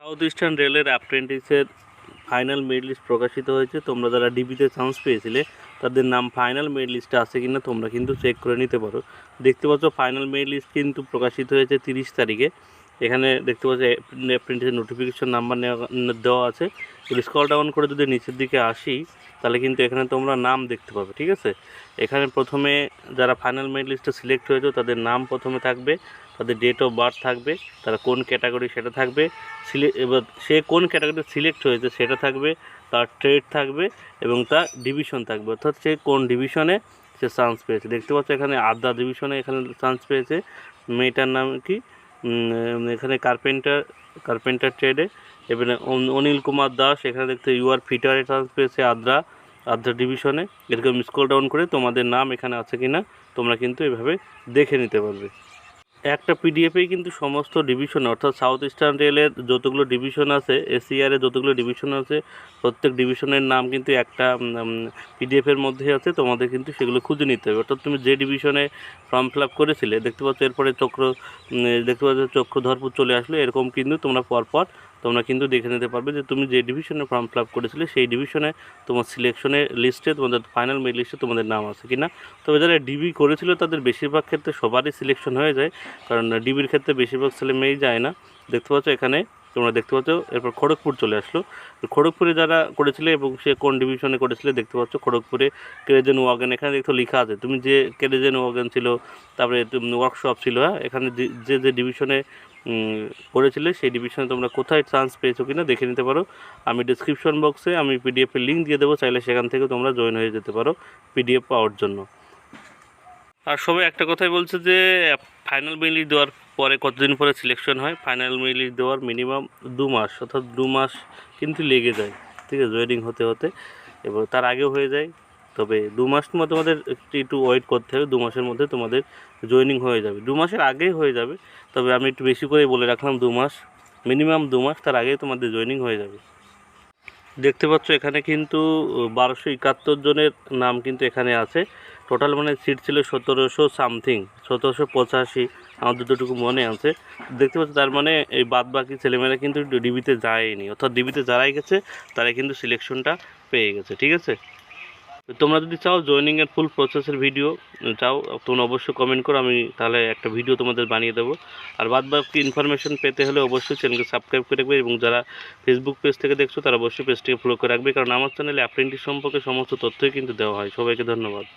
South eastern রেলের অ্যাপ্রেন্টিসের final merit list প্রকাশিত হয়েছে। তোমরা যারা ডিবিতে চান্স পেয়েছিলে তাদের নাম ফাইনাল মেরিট লিস্টে আছে কিনা তোমরা কিন্তু চেক করে নিতে পারো। দেখতে পাচ্ছ ফাইনাল মেরিট লিস্ট কিন্তু প্রকাশিত হয়েছে 30 তারিখে। এখানে দেখতে পাচ্ছ অ্যাপ্রেন্টিসের নোটিফিকেশন নাম্বার দেওয়া আছে। স্ক্রল ডাউন করে যদি নিচের দিকে আসি তাহলে কিন্তু এখানে তোমরা নাম দেখতে পাবে। ঠিক আছে, এখানে প্রথমে যারা ফাইনাল মেরিট লিস্টে সিলেক্ট হয়েছে তাদের নাম প্রথমে থাকবে, তাদের ডেট অফ বার্থ থাকবে, তারা কোন ক্যাটাগরি সেটা থাকবে, এবার সে কোন ক্যাটাগরিতে সিলেক্ট হয়েছে সেটা থাকবে, তার ট্রেড থাকবে এবং তার ডিভিশন থাকবে, অর্থাৎ সে কোন ডিভিশনে সে চান্স পেয়েছে। দেখতে পাচ্ছ এখানে আদ্রা ডিভিশনে এখানে চান্স পেয়েছে। মেয়েটার নাম কি, এখানে কার্পেন্টার ট্রেডে। এবারে অনিল কুমার দাস এখানে দেখতে ইউআর ফিটারে চান্স পেয়েছে আদ্রা ডিভিশনে। এরকম স্ক্রল ডাউন করে তোমাদের নাম এখানে আছে কিনা তোমরা কিন্তু এভাবে দেখে নিতে পারবে। একটা পিডিএফেই কিন্তু সমস্ত ডিভিশন, অর্থাৎ সাউথ ইস্টার্ন রেলের যতগুলো ডিভিশন আছে, এসিআরের যতগুলো ডিভিশন আছে, প্রত্যেক ডিভিশনের নাম কিন্তু একটা পিডিএফের মধ্যে আছে। তোমাদের কিন্তু সেগুলো খুঁজে নিতে হবে। অর্থাৎ তুমি যে ডিভিশনে ফর্ম ফিল আপ করেছিলে, দেখতে পাচ্ছ এরপরে চক্রধরপুর চলে আসলো, এরকম কিন্তু তোমরা পরপর তোমরা কিন্তু দেখে নিতে পারবে যে তুমি যে ডিভিশনে ফর্ম ফিল আপ করেছিলে সেই ডিভিশনে তোমার সিলেকশনের লিস্টে, তোমাদের ফাইনাল মেরিট লিস্টে তোমাদের নাম আছে কিনা। তবে যারা ডিবি করেছিল তাদের বেশিরভাগ ক্ষেত্রে সবারই সিলেকশন হয়ে যায়, কারণ ডিবির ক্ষেত্রে বেশিরভাগ ছেলে মেয়েই যায় না। দেখতে পাচ্ছ এখানে তোমরা দেখতে পাচ্ছ এরপর খড়গপুর চলে আসলো। খড়গপুরে যারা করেছিলে এবং সে কোন ডিভিশনে করেছিলে দেখতে পাচ্ছ খড়গপুরে কেরেজেন ওয়াগন, এখানে দেখতে লেখা আছে তুমি যে কেরেজেন ওয়াগন ছিল, তারপরে ওয়ার্কশপ ছিল। হ্যাঁ, এখানে যে ডিভিশনে করেছিলে সেই ডিভিশনে তোমরা কোথায় চান্স পেয়েছো কিনা দেখে নিতে পারো। আমি ডিসক্রিপশন বক্সে আমি পিডিএফের লিঙ্ক দিয়ে দেবো, চাইলে সেখান থেকে তোমরা জয়েন হয়ে যেতে পারো পিডিএফ পাওয়ার জন্য। আর সবাই একটা কথাই বলছে যে ফাইনাল মেরিট লিস্ট দেওয়ার পরে কতদিন পরে সিলেকশন হয়। ফাইনাল মেরিট লিস্ট দেওয়ার মিনিমাম 2 মাস, অর্থাৎ 2 মাস কিন্তু লেগে যায়, ঠিক আছে, জয়েনিং হতে হতে, এবং তার আগেও হয়ে যায়। তবে 2 মাস তোমাদের একটু ওয়েট করতে হবে। 2 মাসের মধ্যে তোমাদের জয়েনিং হয়ে যাবে, 2 মাসের আগেই হয়ে যাবে। তবে আমি একটু বেশি করে বলে রাখলাম 2 মাস, মিনিমাম 2 মাস, তার আগেই তোমাদের জয়েনিং হয়ে যাবে। দেখতে পাচ্ছ এখানে কিন্তু 1271 জনের নাম কিন্তু এখানে আছে। টোটাল মানে সিট ছিল 1700 সামথিং, 1785 আমার যতটুকু মনে আছে। দেখতে পাচ্ছ তার মানে এই বাদ বাকি ছেলেমেয়েরা কিন্তু ডিবিতে যায়নি, অর্থাৎ ডিবিতে যারাই গেছে তারাই কিন্তু সিলেকশনটা পেয়ে গেছে। ঠিক আছে, তোমরা যদি চাও জয়েনিংয়ের ফুল প্রসেসের ভিডিও চাও তোমরা অবশ্যই কমেন্ট করো, আমি তাহলে একটা ভিডিও তোমাদের বানিয়ে দেবো। আর বাদ বাকি ইনফরমেশন পেতে হলে অবশ্যই চ্যানেলকে সাবস্ক্রাইব করে রাখবে, এবং যারা ফেসবুক পেজ থেকে দেখছো তারা অবশ্যই পেজটিকে ফলো করে রাখবে, কারণ আমার চ্যানেলে অ্যাপ্রেন্টিস সম্পর্কে সমস্ত তথ্যই কিন্তু দেওয়া হয়। সবাইকে ধন্যবাদ।